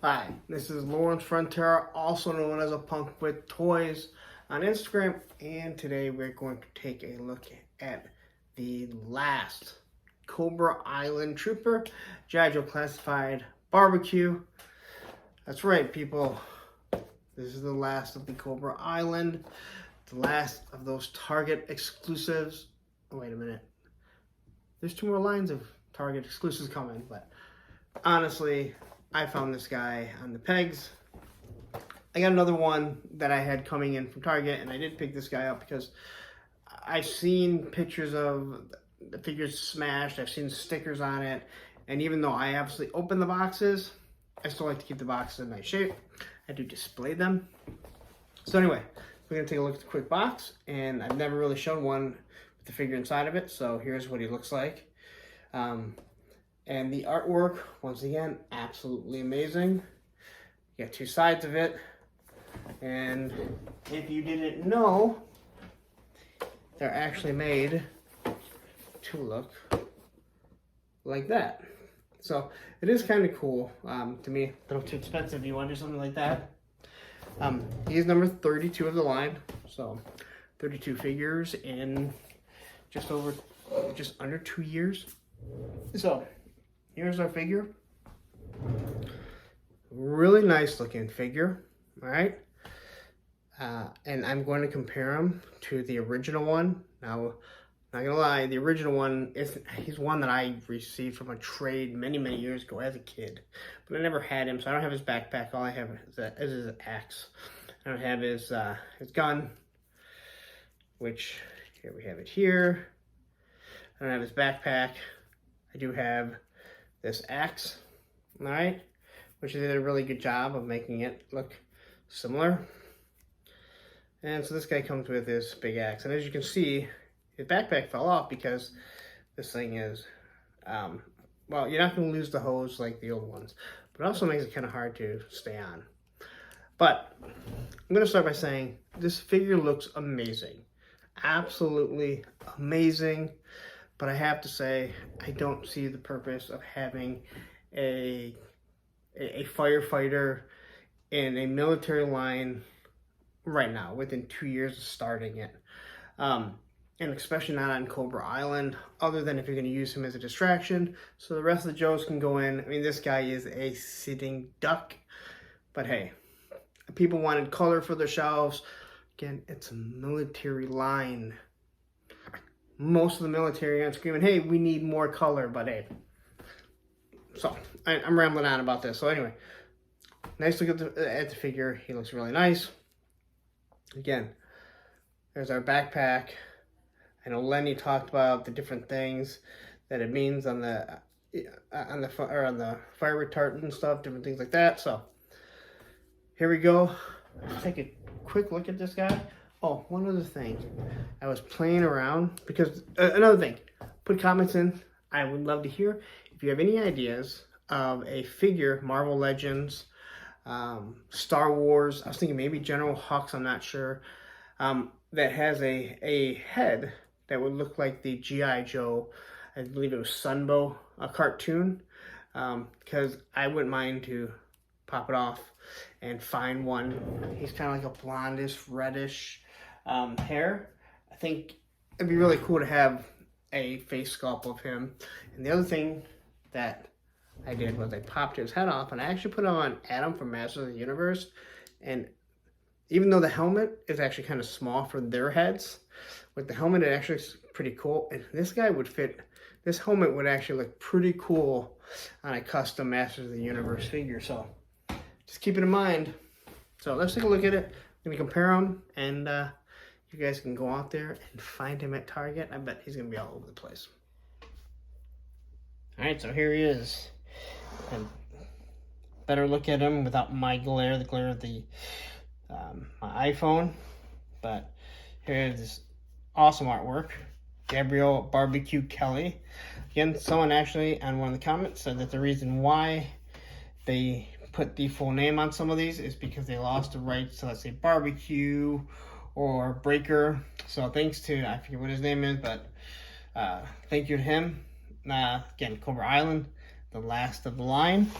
Hi, this is Lawrence Frontera, also known as a Punk with Toys on Instagram, and today we're going to take a look at the last Cobra Island Trooper G.I. Joe Classified Barbecue. That's right, people. This is the last of the Cobra Island, the last of those Target exclusives. Oh, wait a minute. There's 2 more lines of Target exclusives coming, but honestly, I found this guy on the pegs. I got another one that I had coming in from Target, and I did pick this guy up because I've seen pictures of the figures smashed. I've seen stickers on it, and even though I obviously open the boxes, I still like to keep the boxes in nice shape. I do display them. So anyway, we're going to take a look at the quick box, and I've never really shown one with the figure inside of it, so here's what he looks like. And the artwork, once again, absolutely amazing. You got 2 sides of it. And if you didn't know, they're actually made to look like that. So it is kind of cool. To me, a little too expensive if you want to do something like that. He's number 32 of the line. So 32 figures in just under 2 years. So here's our figure. Really nice looking figure, all right? And I'm going to compare him to the original one. Now, not gonna lie, the original one, he's one that I received from a trade many years ago as a kid. But I never had him, so I don't have his backpack. All I have is his axe. I don't have his gun, which, here we have it here. I don't have his backpack. I do have this axe, all right, which they did a really good job of making it look similar. And so this guy comes with this big axe, and as you can see, his backpack fell off because this thing is, well, you're not going to lose the hose like the old ones, but it also makes it kind of hard to stay on. But I'm going to start by saying this figure looks amazing, absolutely amazing. But I have to say, I don't see the purpose of having a firefighter in a military line right now, within 2 years of starting it. And especially not on Cobra Island, other than if you're going to use him as a distraction, so the rest of the Joes can go in. I mean, this guy is a sitting duck. But hey, people wanted color for their shelves. Again, it's a military line. Most of the military are screaming, hey, we need more color, but hey. So, I'm rambling on about this. So anyway, nice look at the figure. He looks really nice. Again, there's our backpack. I know Lenny talked about the different things that it means on the fire retardant and stuff, different things like that. So, here we go. Let's take a quick look at this guy. Oh, one other thing. I was playing around because, another thing, put comments in. I would love to hear if you have any ideas of a figure, Marvel Legends, Star Wars, I was thinking maybe General Hux, I'm not sure, that has a head that would look like the G.I. Joe, I believe it was Sunbow, a cartoon, because I wouldn't mind to pop it off and find one. He's kind of like a blondish, reddish hair. I think it'd be really cool to have a face sculpt of him. And the other thing that I did was I popped his head off, and I actually put on Adam from Masters of the Universe. And even though the helmet is actually kind of small for their heads, with the helmet it actually is pretty cool. And this guy would fit, this helmet would actually look pretty cool on a custom Masters of the Universe figure. So just keep it in mind. So let's take a look at it. I'm going to compare them, and you guys can go out there and find him at Target. I bet he's going to be all over the place. All right, so here he is. And better look at him without my glare, the glare of the my iPhone. But here's this awesome artwork. Gabriel Barbecue Kelly. Again, someone actually on one of the comments said that the reason why they put the full name on some of these is because they lost the rights to, let's say, Barbecue or Breaker. So thanks to, I forget what his name is, but thank you to him. Again, Cobra Island, the last of the line.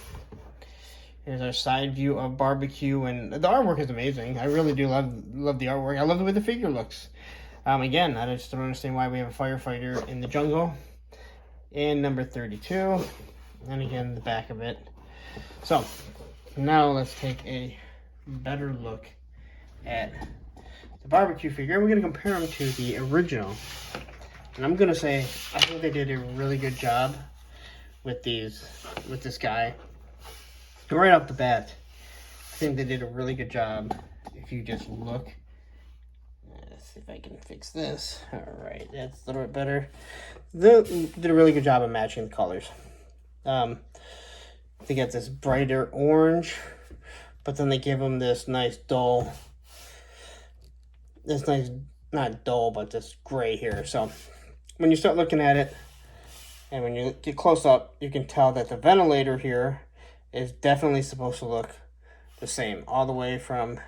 Here's our side view of barbecue, and the artwork is amazing. I really do love the artwork. I love the way the figure looks. Again, I just don't understand why we have a firefighter in the jungle. And number 32, and again the back of it. So now let's take a better look at the barbecue figure. We're going to compare them to the original. And I'm going to say I think they did a really good job with this guy. Right off the bat, I think they did a really good job. If you just look, let's see if I can fix this. All right, that's a little bit better. They did a really good job of matching the colors. They get this brighter orange, but then they give them this nice dull, not dull, but this gray here. So when you start looking at it, and when you get close up, you can tell that the ventilator here is definitely supposed to look the same, all the way from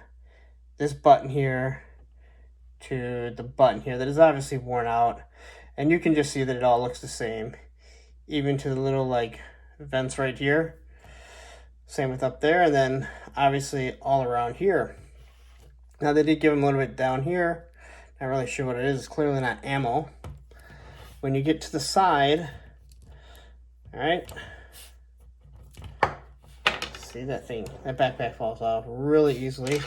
this button here to the button here that is obviously worn out, and you can just see that it all looks the same, even to the little like vents right here. Same with up there, and then obviously all around here. Now they did give them a little bit down here. Not really sure what it is. It's clearly not ammo. When you get to the side, all right, see that thing, that backpack falls off really easily.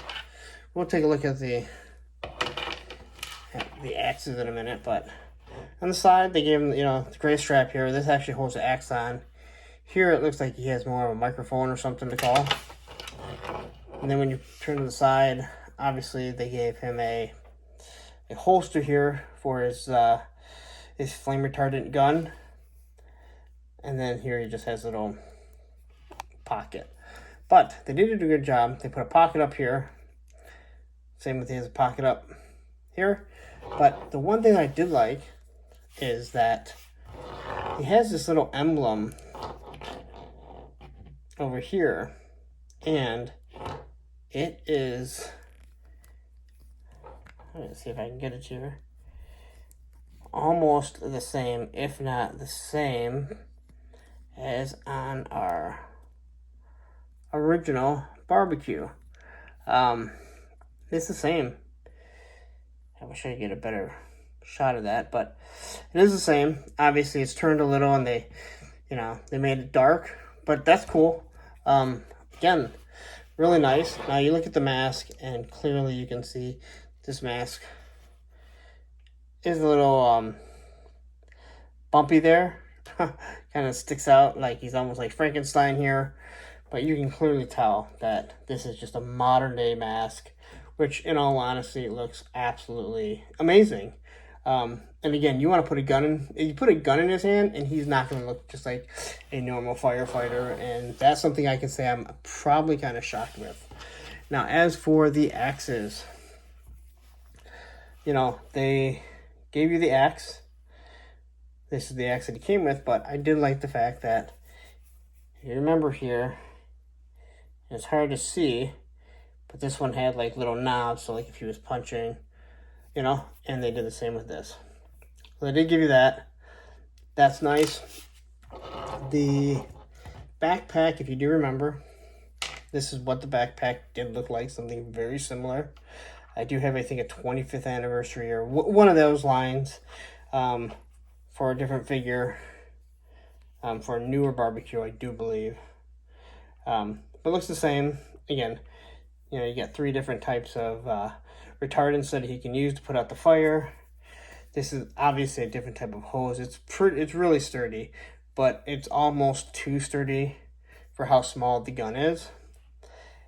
We'll take a look at the axes in a minute, but on the side they gave him, you know, the gray strap here. This actually holds the axe on. Here it looks like he has more of a microphone or something to call. And then when you turn to the side, obviously they gave him a holster here for his flame retardant gun. And then here he just has a little pocket. But they did do a good job. They put a pocket up here. Same with his pocket up here. But the one thing I did like is that he has this little emblem over here, and it is, let's see if I can get it here, almost the same, if not the same, as on our original barbecue. It's the same. I wish I could get a better shot of that, but it is the same. Obviously it's turned a little, and they made it dark, but that's cool. Again, really nice. Now you look at the mask, and clearly you can see this mask is a little bumpy there. Kind of sticks out like he's almost like Frankenstein here, but you can clearly tell that this is just a modern day mask, which in all honesty looks absolutely amazing. And again, you want to put a gun in, you put a gun in his hand, and he's not going to look just like a normal firefighter. And that's something I can say I'm probably kind of shocked with. Now, as for the axes, you know, they gave you the axe. This is the axe that he came with, but I did like the fact that, if you remember here, it's hard to see, but this one had like little knobs, so like if he was punching, you know, and they did the same with this. So they did give you that. That's nice. The backpack, if you do remember, this is what the backpack did look like, something very similar. I do have, I think, a 25th anniversary or one of those lines for a different figure, for a newer barbecue, I do believe. But looks the same. Again, you know, you got 3 different types of retardants that he can use to put out the fire. This is obviously a different type of hose. It's really sturdy, but it's almost too sturdy for how small the gun is.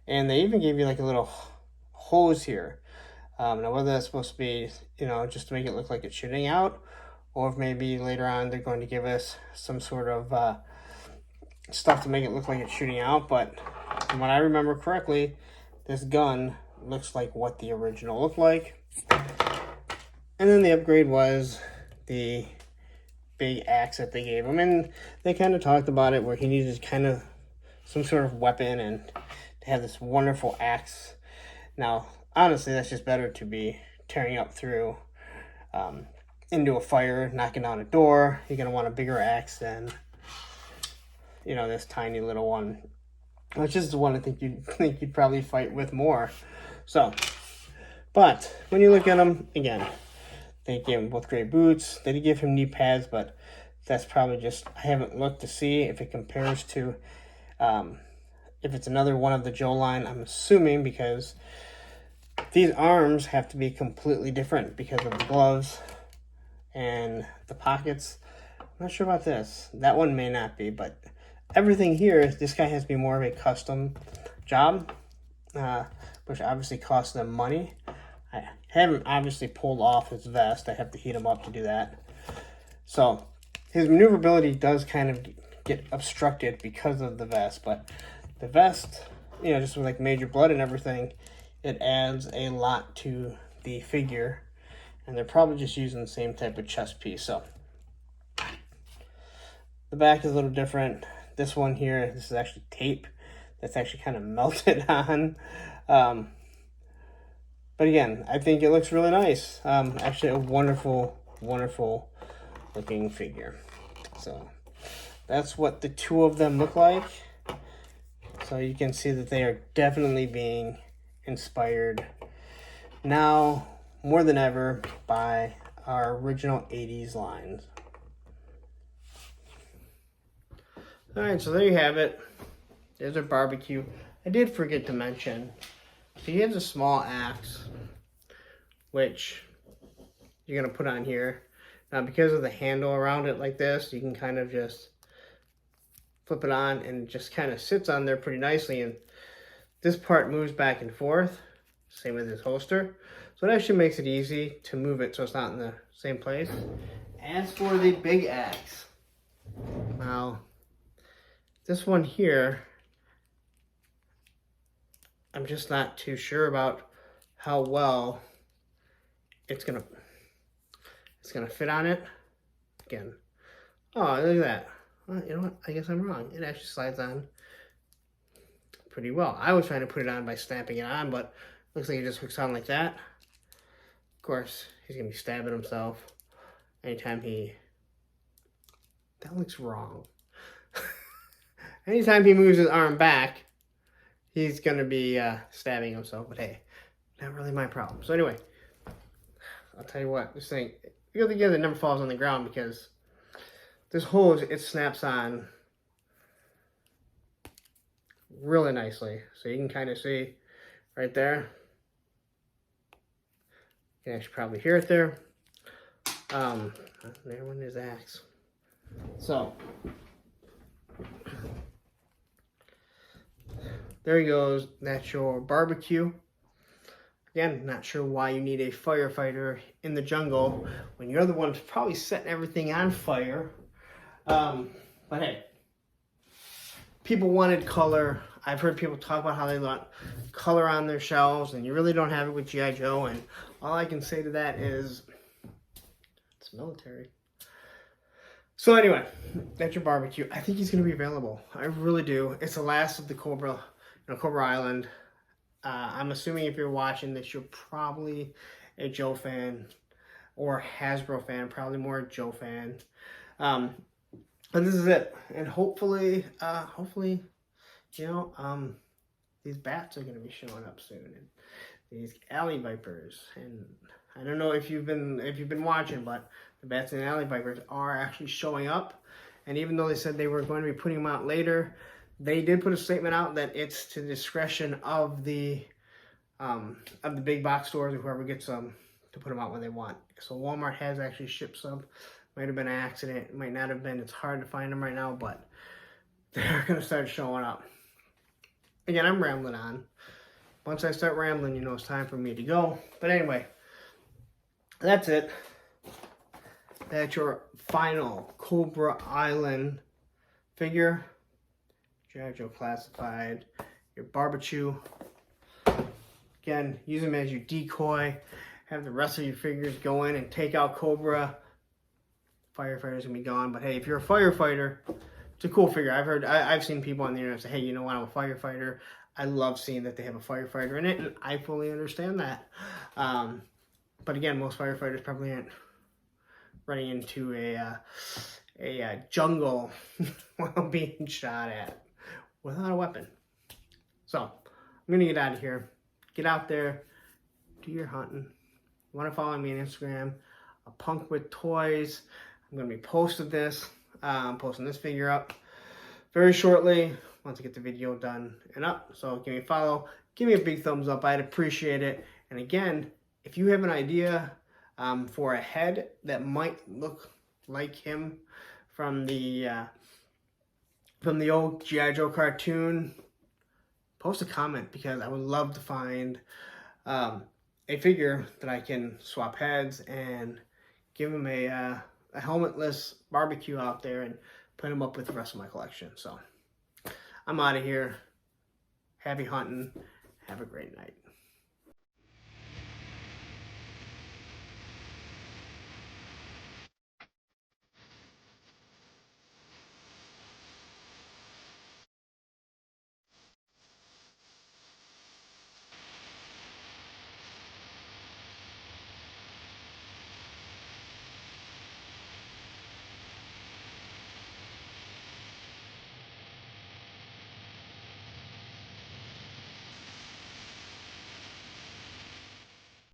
And they even gave you like a little hose here. Now whether that's supposed to be, you know, just to make it look like it's shooting out, or if maybe later on they're going to give us some sort of stuff to make it look like it's shooting out. But from what I remember correctly, this gun looks like what the original looked like. And then the upgrade was the big axe that they gave him. And they kind of talked about it where he needed kind of some sort of weapon and to have this wonderful axe. Now, honestly, that's just better to be tearing up through into a fire, knocking down a door. You're going to want a bigger axe than, you know, this tiny little one. which is the one I think you'd probably fight with more. So, but when you look at him again, they gave him both great boots. They did give him knee pads, but that's probably just, I haven't looked to see if it compares to if it's another one of the Joe line. I'm assuming because these arms have to be completely different because of the gloves and the pockets. I'm not sure about this. That one may not be, but everything here, this guy has to be more of a custom job, which obviously costs them money. I haven't obviously pulled off his vest. I have to heat him up to do that. So his maneuverability does kind of get obstructed because of the vest, but the vest, you know, just with like major blood and everything, it adds a lot to the figure, and they're probably just using the same type of chest piece. So the back is a little different. This one here, this is actually tape that's actually kind of melted on. But again, I think it looks really nice. Actually a wonderful, wonderful looking figure. So that's what the two of them look like. So you can see that they are definitely being inspired now more than ever by our original 80s lines. All right, so there you have it. There's our barbecue. I did forget to mention, so he has a small axe, which you're going to put on here. Now, because of the handle around it like this, you can kind of just flip it on and it just kind of sits on there pretty nicely. And this part moves back and forth, same with this holster. So it actually makes it easy to move it so it's not in the same place. As for the big axe, now, this one here, I'm just not too sure about how well it's gonna fit on it. Again, oh, look at that. Well, you know what? I guess I'm wrong. It actually slides on pretty well. I was trying to put it on by snapping it on, but looks like it just hooks on like that. Of course, he's gonna be stabbing himself anytime he. That looks wrong. Anytime he moves his arm back, he's going to be stabbing himself. But hey, not really my problem. So anyway, I'll tell you what. This thing, you got it never falls on the ground because this hose, it snaps on really nicely. So you can kind of see right there. You can actually probably hear it there. There went his axe. So there he goes. That's your barbecue. Again, not sure why you need a firefighter in the jungle when you're the one probably setting everything on fire. But hey, people wanted color. I've heard people talk about how they want color on their shelves, and you really don't have it with G.I. Joe. And all I can say to that is, it's military. So anyway, that's your barbecue. I think he's going to be available. I really do. It's the last of the Cobra Island. I'm assuming if you're watching this, you're probably a Joe fan or Hasbro fan, probably more a Joe fan. But this is it. And hopefully, you know, these bats are going to be showing up soon. And these alley vipers. And I don't know if you've been watching, but the bats and alley vipers are actually showing up. And even though they said they were going to be putting them out later, they did put a statement out that it's to the discretion of the big box stores or whoever gets them to put them out when they want. So Walmart has actually shipped some. Might have been an accident. It might not have been. It's hard to find them right now, but they're going to start showing up. Again, I'm rambling on. Once I start rambling, you know it's time for me to go. But anyway, that's it. That's your final Cobra Island figure. G.I. Joe Classified. Your barbecue. Again, use them as your decoy. Have the rest of your figures go in and take out Cobra. Firefighter's gonna be gone. But hey, if you're a firefighter, it's a cool figure. I've seen people on the internet say, hey, you know what, I'm a firefighter. I love seeing that they have a firefighter in it, and I fully understand that. But again, most firefighters probably aren't running into a jungle while being shot at without a weapon. So I'm going to get out of here. Get out there. Do your hunting. You want to follow me on Instagram, A Punk with Toys. I'm going to be posting this figure up very shortly once I get the video done and up. So give me a follow. Give me a big thumbs up. I'd appreciate it. And again, if you have an idea for a head that might look like him from the old G.I. Joe cartoon, post a comment, because I would love to find a figure that I can swap heads and give him a helmetless barbecue out there and put him up with the rest of my collection. So I'm out of here. Happy hunting. Have a great night.